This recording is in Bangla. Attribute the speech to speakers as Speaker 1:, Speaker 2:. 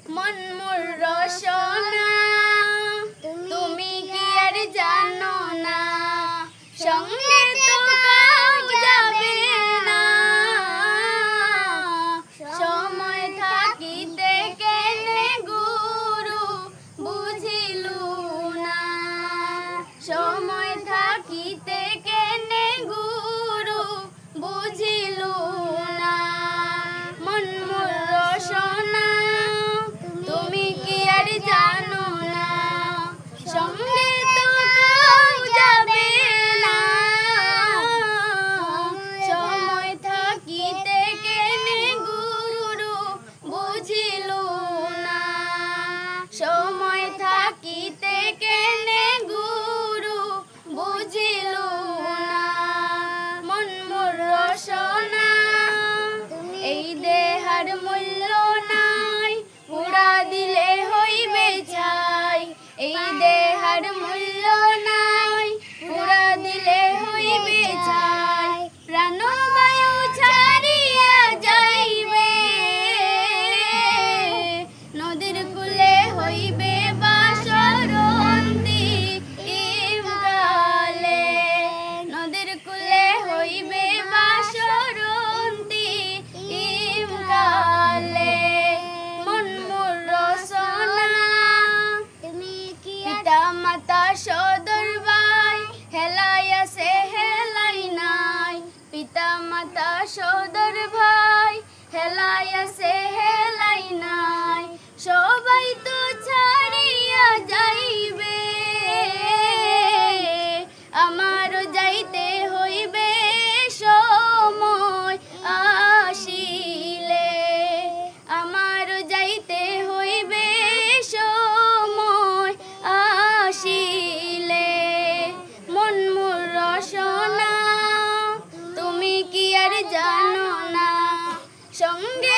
Speaker 1: মন মোর রসনা তুমি কি আর জানো না সঙ্গে তো কাউ যাবে না সময় থাকিতে কেনে গুরু বুঝিলু না সময় থাকিতে কেনে গুরু বুঝিলু না মন মোর রসনা তুমি কি আর জানো না সঙ্গে তো কাউ যাবে না সময় থাকিতে কেনে গুরু বুঝিলু না সময় থাকিতে কেনে গুরু বুঝিলু না মন মোর রসনা এই দেহার মূল্য নাই পুরা দিলে হইবে ছাই এই দেহার মূল্য নাই পুরা দিলে হইবে ছাই প্রাণবায়ু ছাড়িয়া যাইবে নদীর কূলে হইবে বাসরন্তি ইমকালে নদীর কূলে হইবে বাসরন্তি ইমকালে মন মোর রসনা তুমি কি পিতা মাতা সদর ভাই হেলাই আছে হেলাই নাই পিতা মাতা সদর ভাই হেলাই আছে হেলাই নাই সবাই তো ছাড়িয়া যাইবে আমারও যাইতে হইবে সময় আসিলে আমারও যাইতে হইবে সময় আসিলে মন মোর রসনা তুমি কি আর জানো না সঙ্গে